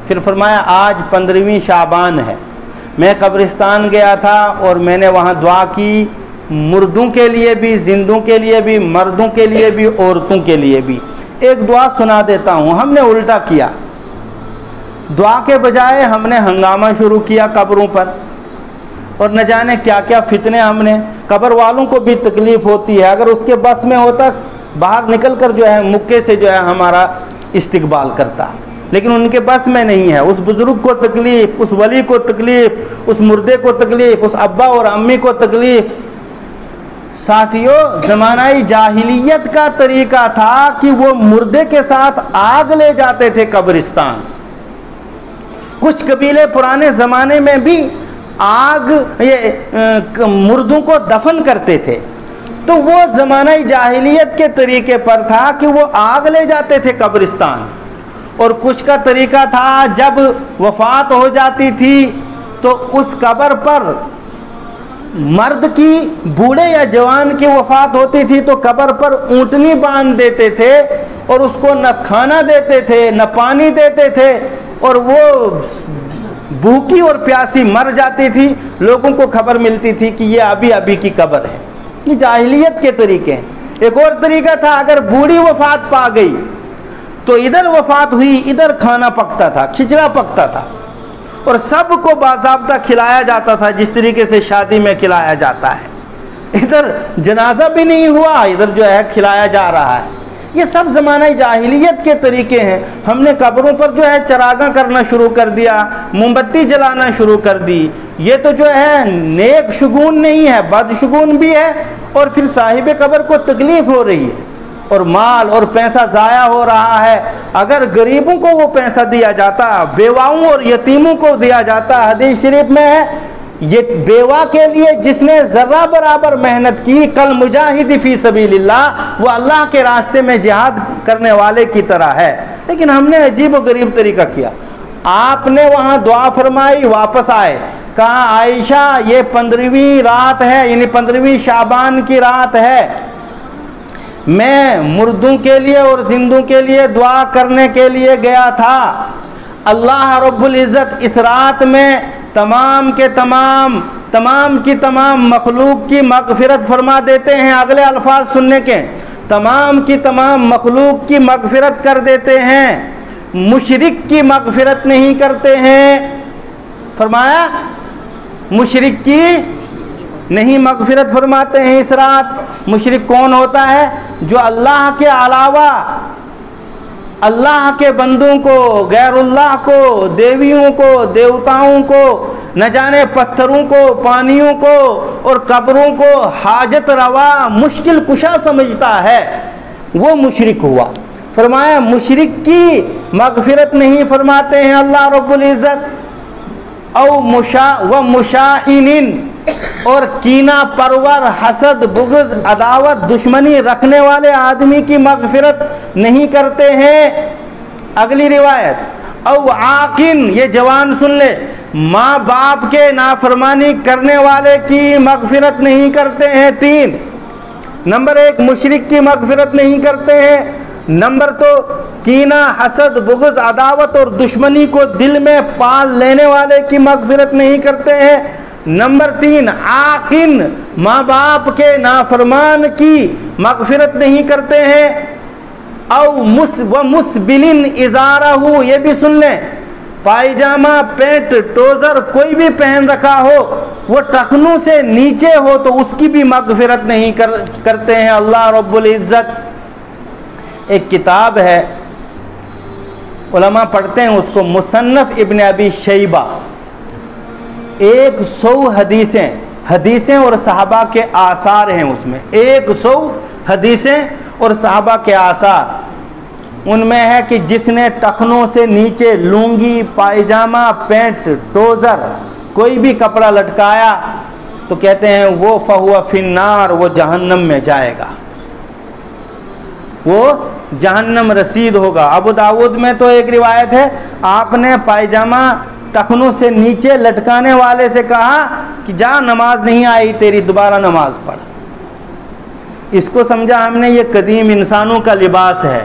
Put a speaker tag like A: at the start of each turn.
A: پھر فرمایا آج 15ویں شعبان ہے، میں قبرستان گیا تھا اور میں نے وہاں دعا کی، مردوں کے لیے بھی، زندوں کے لیے بھی، مردوں کے لیے بھی، عورتوں کے لیے بھی۔ ایک دعا سنا دیتا ہوں، ہم نے الٹا کیا، دعا کے بجائے ہم نے ہنگامہ شروع کیا قبروں پر، اور نہ جانے کیا کیا فتنے ہم نے۔ قبر والوں کو بھی تکلیف ہوتی ہے، اگر اس کے بس میں ہوتا باہر نکل کر جو ہے مکے سے جو ہے ہمارا استقبال کرتا، لیکن ان کے بس میں نہیں ہے۔ اس بزرگ کو تکلیف، اس ولی کو تکلیف، اس مردے کو تکلیف، اس ابا اور امی کو تکلیف۔ ساتھیوں، زمانہ جاہلیت کا طریقہ تھا کہ وہ مردے کے ساتھ آگ لے جاتے تھے قبرستان۔ کچھ قبیلے پرانے زمانے میں بھی آگ مردوں کو دفن کرتے تھے، تو وہ زمانہ جاہلیت کے طریقے پر تھا کہ وہ آگ لے جاتے تھے قبرستان۔ اور کچھ کا طریقہ تھا جب وفات ہو جاتی تھی تو اس قبر پر مرد کی، بوڑھے یا جوان کی وفات ہوتی تھی تو قبر پر اونٹنی باندھ دیتے تھے، اور اس کو نہ کھانا دیتے تھے نہ پانی دیتے تھے، اور وہ بھوکی اور پیاسی مر جاتی تھی۔ لوگوں کو خبر ملتی تھی کہ یہ ابھی کی قبر ہے۔ یہ جاہلیت کے طریقے ہیں۔ ایک اور طریقہ تھا، اگر بوڑھی وفات پا گئی تو ادھر وفات ہوئی، ادھر کھانا پکتا تھا، کھچڑا پکتا تھا، اور سب کو باضابطہ کھلایا جاتا تھا جس طریقے سے شادی میں کھلایا جاتا ہے۔ ادھر جنازہ بھی نہیں ہوا، ادھر جو ہے کھلایا جا رہا ہے۔ یہ سب زمانہ جاہلیت کے طریقے ہیں۔ ہم نے قبروں پر جو ہے چراغاں کرنا شروع کر دیا، موم بتی جلانا شروع کر دی۔ یہ تو جو ہے نیک شگون نہیں ہے، بد شگون بھی ہے، اور پھر صاحب قبر کو تکلیف ہو رہی ہے، اور مال اور پیسہ ضائع ہو رہا ہے۔ اگر غریبوں کو وہ پیسہ دیا جاتا، بیواؤں اور یتیموں کو دیا جاتا، حدیث شریف میں ہے یہ بیوہ کے لیے جس نے ذرہ برابر محنت کی، کل مجاہد فی سبیل اللہ، وہ اللہ کے راستے میں جہاد کرنے والے کی طرح ہے۔ لیکن ہم نے عجیب و غریب طریقہ کیا۔ آپ نے وہاں دعا فرمائی، واپس آئے، کہا عائشہ یہ 15ویں رات ہے، یعنی 15ویں شعبان کی رات ہے، میں مردوں کے لیے اور زندوں کے لیے دعا کرنے کے لیے گیا تھا۔ اللہ رب العزت اس رات میں تمام کی تمام مخلوق کی مغفرت فرما دیتے ہیں۔ اگلے الفاظ سننے کے، تمام کی تمام مخلوق کی مغفرت کر دیتے ہیں، مشرک کی مغفرت نہیں کرتے ہیں۔ فرمایا مشرک کی نہیں مغفرت فرماتے ہیں اس رات۔ مشرک کون ہوتا ہے؟ جو اللہ کے علاوہ اللہ کے بندوں کو، غیر اللہ کو، دیویوں کو، دیوتاؤں کو، نہ جانے پتھروں کو، پانیوں کو اور قبروں کو حاجت روا، مشکل کشا سمجھتا ہے، وہ مشرک ہوا۔ فرمایا مشرک کی مغفرت نہیں فرماتے ہیں اللہ رب العزت۔ او مشاحنین، اور کینہ پرور، حسد، بغض، عداوت، دشمنی رکھنے والے آدمی کی مغفرت نہیں کرتے ہیں۔ اگلی روایت، او عاقن، یہ جوان سن لے، ماں باپ کے نافرمانی کرنے والے کی مغفرت نہیں کرتے ہیں۔ 3 نمبر 1 مشرک کی مغفرت نہیں کرتے ہیں، نمبر 2 کینہ، حسد، بغض، عداوت اور دشمنی کو دل میں پال لینے والے کی مغفرت نہیں کرتے ہیں، نمبر 3 عاقن، ماں باپ کے نافرمان کی مغفرت نہیں کرتے ہیں۔ او مسبلن ازارہ، یہ بھی سن لیں، پائجامہ، پینٹ، ٹوزر کوئی بھی پہن رکھا ہو، وہ ٹخنوں سے نیچے ہو تو اس کی بھی مغفرت نہیں کرتے ہیں اللہ رب العزت۔ ایک کتاب ہے، علماء پڑھتے ہیں اس کو، مصنف ابن ابی شیبہ، 100 حدیثیں اور صحابہ کے آثار ہیں اس میں، 100 حدیثیں اور صحابہ کے آثار۔ ان میں ہے کہ جس نے ٹخنوں سے نیچے لنگی، پائجامہ، پینٹ، ٹوزر کوئی بھی کپڑا لٹکایا تو کہتے ہیں وہ فہو فی النار، وہ جہنم میں جائے گا، وہ جہنم رسید ہوگا۔ ابو داؤد میں تو ایک روایت ہے، آپ نے پائجامہ ٹخنوں سے نیچے لٹکانے والے سے کہا کہ جا نماز نہیں آئی تیری، دوبارہ نماز پڑھ۔ اس کو سمجھا ہم نے یہ قدیم انسانوں کا لباس ہے،